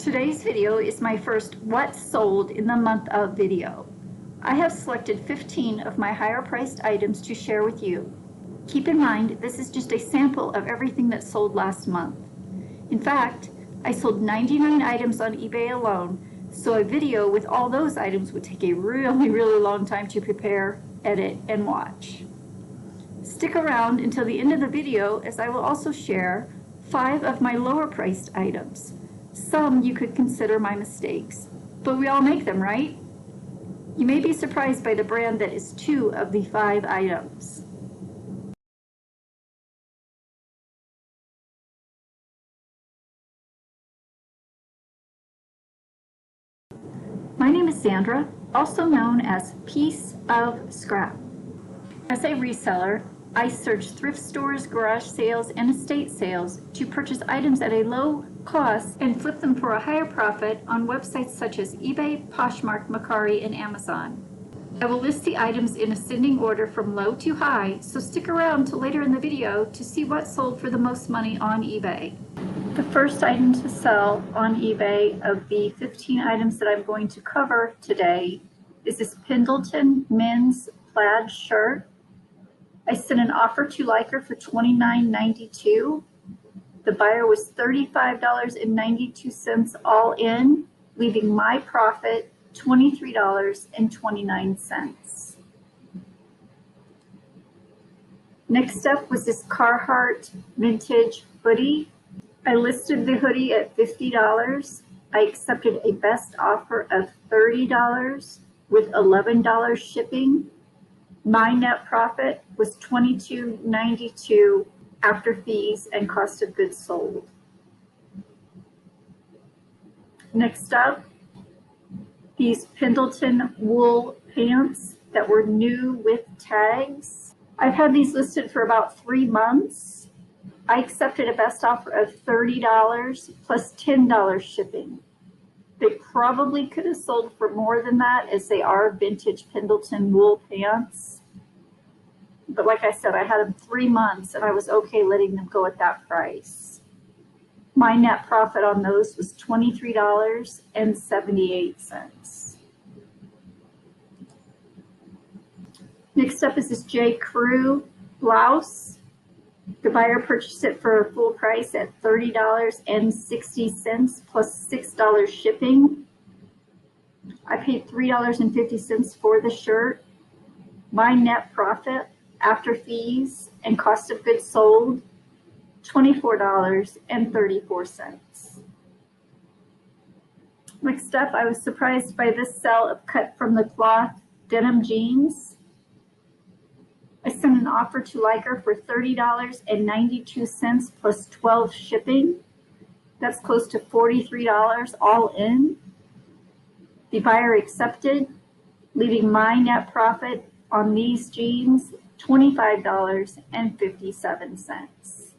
Today's video is my first What Sold in the Month of video. I have selected 15 of my higher priced items to share with you. Keep in mind, this is just a sample of everything that sold last month. In fact, I sold 99 items on eBay alone, so a video with all those items would take a really long time to prepare, edit, and watch. Stick around until the end of the video, as I will also share 5 of my lower priced items. Some you could consider my mistakes, but we all make them, right? You may be surprised by the brand that is 2 of the 5 items. My name is Sandra, also known as Piece of Scrap. As a reseller, I search thrift stores, garage sales, and estate sales to purchase items at a low cost and flip them for a higher profit on websites such as eBay, Poshmark, Mercari, and Amazon. I will list the items in ascending order from low to high, so stick around till later in the video to see what sold for the most money on eBay. The first item to sell on eBay of the 15 items that I'm going to cover today is this Pendleton men's plaid shirt. I sent an offer to Liker for $29.92. The buyer was $35.92 all in, leaving my profit $23.29. Next up was this Carhartt vintage hoodie. I listed the hoodie at $50. I accepted a best offer of $30 with $11 shipping. My net profit was $22.92 after fees and cost of goods sold. Next up, these Pendleton wool pants that were new with tags. I've had these listed for about 3 months. I accepted a best offer of $30 plus $10 shipping. They probably could have sold for more than that, as they are vintage Pendleton wool pants. But like I said, I had them 3 months and I was okay letting them go at that price. My net profit on those was $23.78. Next up is this J. Crew blouse. The buyer purchased it for a full price at $30.60 plus $6 shipping. I paid $3.50 for the shirt. My net profit after fees and cost of goods sold, $24.34. Next up, I was surprised by this sale of cut from the cloth denim jeans. I sent an offer to Liker for $30.92 plus $12 shipping. That's close to $43 all in. The buyer accepted, leaving my net profit on these jeans $25.57.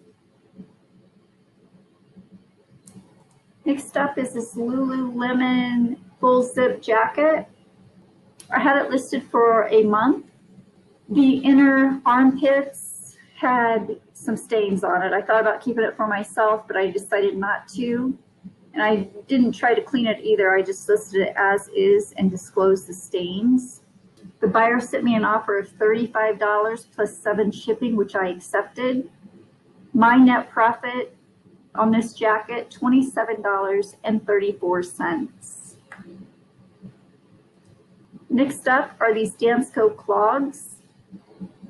Next up is this Lululemon full zip jacket. I had it listed for a month. The inner armpits had some stains on it. I thought about keeping it for myself, but I decided not to. And I didn't try to clean it either. I just listed it as is and disclosed the stains. The buyer sent me an offer of $35 plus $7 shipping, which I accepted. My net profit on this jacket, $27.34. Next up are these Dansko clogs.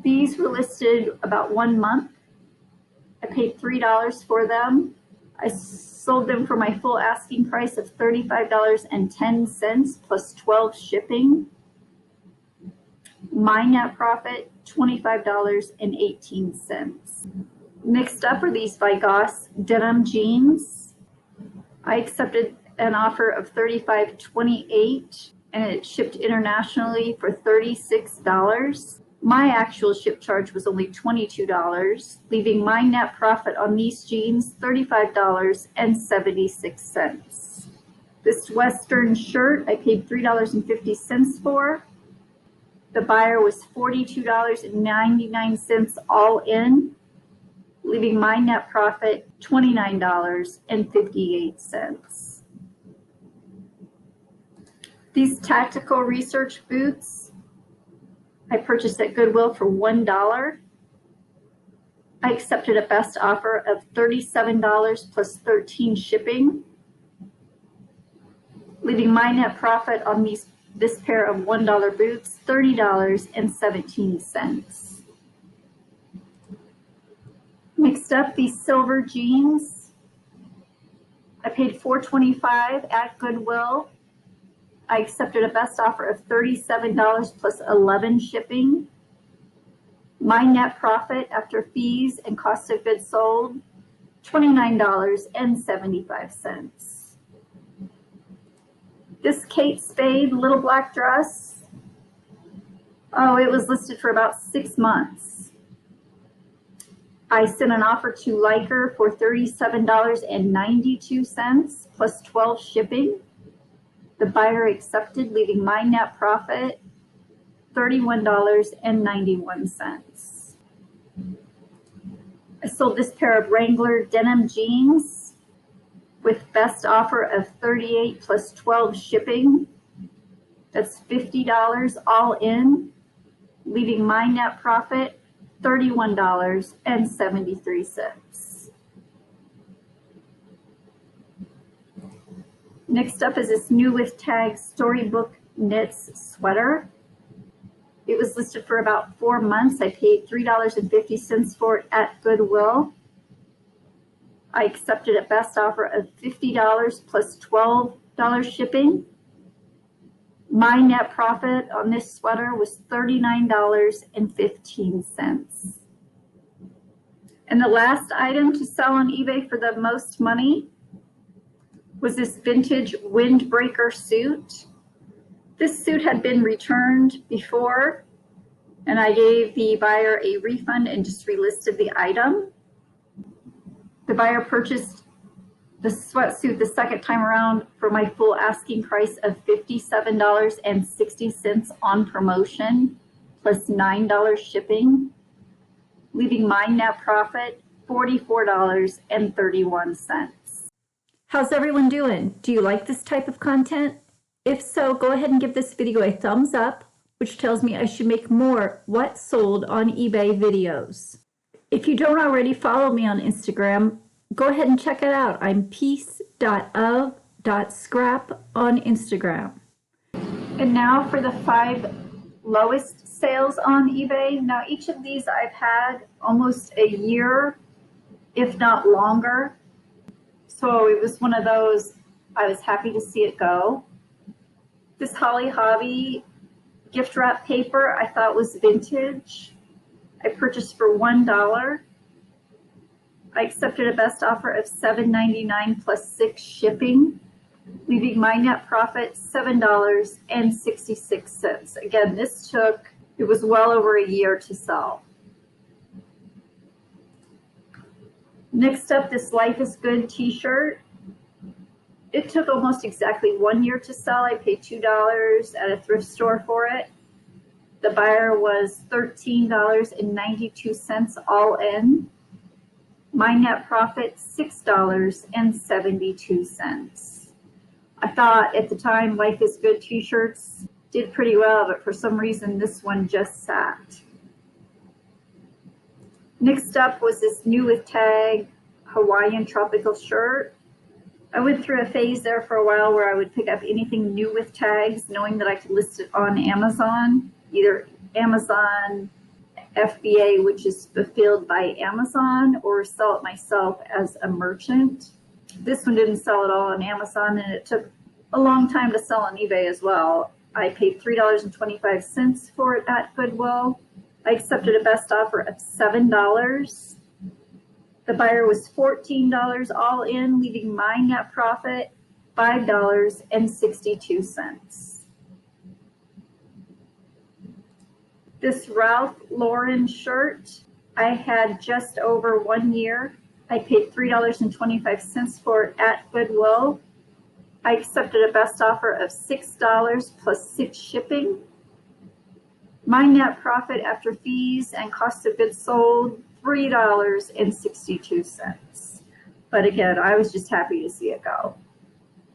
These were listed about 1 month. I paid $3 for them. I sold them for my full asking price of $35.10 plus $12 shipping. My net profit, $25.18. Next up are these Vigas denim jeans. I accepted an offer of $35.28 and it shipped internationally for $36. My actual ship charge was only $22, leaving my net profit on these jeans $35.76. This Western shirt I paid $3.50 for. The buyer was $42.99 all in, leaving my net profit $29.58. These tactical research boots I purchased at Goodwill for $1. I accepted a best offer of $37 plus 13 shipping, leaving my net profit on this pair of $1 boots $30.17. Next up, these silver jeans. I paid $4.25 at Goodwill. I accepted a best offer of $37 plus 11 shipping. My net profit after fees and cost of goods sold, $29.75. This Kate Spade little black dress, oh, it was listed for about 6 months. I sent an offer to Liker for $37.92 plus 12 shipping. The buyer accepted, leaving my net profit $31.91. I sold this pair of Wrangler denim jeans with best offer of $38 plus 12 shipping. That's $50 all in, leaving my net profit $31.73. Next up is this new with tag Storybook Knits sweater. It was listed for about 4 months. I paid $3.50 for it at Goodwill. I accepted a best offer of $50 plus $12 shipping. My net profit on this sweater was $39.15. And the last item to sell on eBay for the most money was this vintage windbreaker suit. This suit had been returned before, and I gave the buyer a refund and just relisted the item. The buyer purchased the sweatsuit the second time around for my full asking price of $57.60 on promotion, plus $9 shipping, leaving my net profit $44.31. How's everyone doing? Do you like this type of content? If so, go ahead and give this video a thumbs up, which tells me I should make more What Sold on eBay videos. If you don't already follow me on Instagram, go ahead and check it out. I'm piece.of.scrap on Instagram. And now for the 5 lowest sales on eBay. Now each of these I've had almost a year, if not longer. So it was one of those, I was happy to see it go. This Holly Hobby gift wrap paper I thought was vintage. I purchased for $1. I accepted a best offer of $7.99 plus 6 shipping, leaving my net profit $7.66. Again, it was well over a year to sell. Next up, this Life is Good t-shirt. It took almost exactly 1 year to sell. I paid $2 at a thrift store for it. The buyer was $13.92 all in. My net profit, $6.72. I thought at the time Life is Good t-shirts did pretty well, but for some reason this one just sat. Next up was this new with tag Hawaiian tropical shirt. I went through a phase there for a while where I would pick up anything new with tags, knowing that I could list it on Amazon, either Amazon FBA, which is fulfilled by Amazon, or sell it myself as a merchant. This one didn't sell at all on Amazon, and it took a long time to sell on eBay as well. I paid $3.25 for it at Goodwill. I accepted a best offer of $7. The buyer was $14 all in, leaving my net profit $5.62. This Ralph Lauren shirt I had just over 1 year. I paid $3.25 for it at Goodwill. I accepted a best offer of $6 plus 6 shipping. My net profit after fees and cost of goods sold, $3.62. But again, I was just happy to see it go.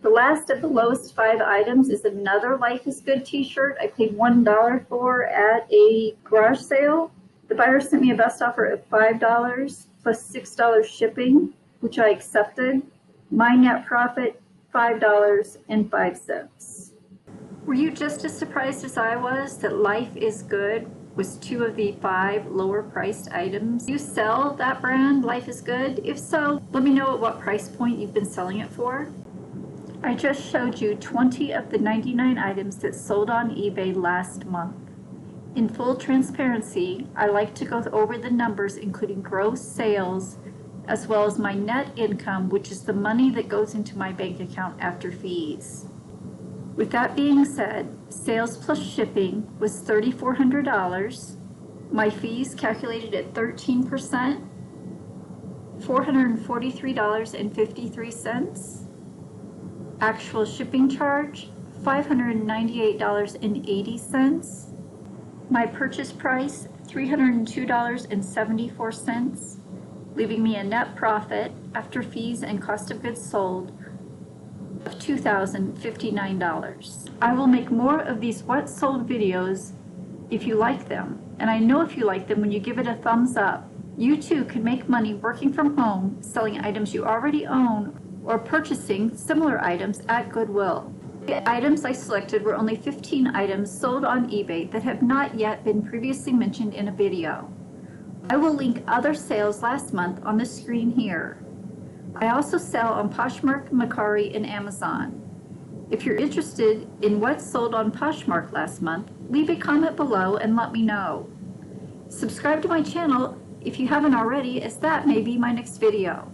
The last of the lowest 5 items is another Life is Good t-shirt I paid $1 for at a garage sale. The buyer sent me a best offer of $5 plus $6 shipping, which I accepted. My net profit, $5.05. Were you just as surprised as I was that Life is Good was 2 of the 5 lower priced items? Do you sell that brand, Life is Good? If so, let me know at what price point you've been selling it for. I just showed you 20 of the 99 items that sold on eBay last month. In full transparency, I like to go over the numbers including gross sales as well as my net income, which is the money that goes into my bank account after fees. With that being said, sales plus shipping was $3,400. My fees calculated at 13%, $443.53. Actual shipping charge, $598.80. My purchase price, $302.74, leaving me a net profit after fees and cost of goods sold of $2,059. I will make more of these what sold videos if you like them, and I know if you like them when you give it a thumbs up. You too can make money working from home, selling items you already own, or purchasing similar items at Goodwill. The items I selected were only 15 items sold on eBay that have not yet been previously mentioned in a video. I will link other sales last month on the screen here. I also sell on Poshmark, Mercari, and Amazon. If you're interested in what sold on Poshmark last month, leave a comment below and let me know. Subscribe to my channel if you haven't already, as that may be my next video.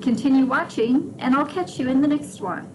Continue watching, and I'll catch you in the next one.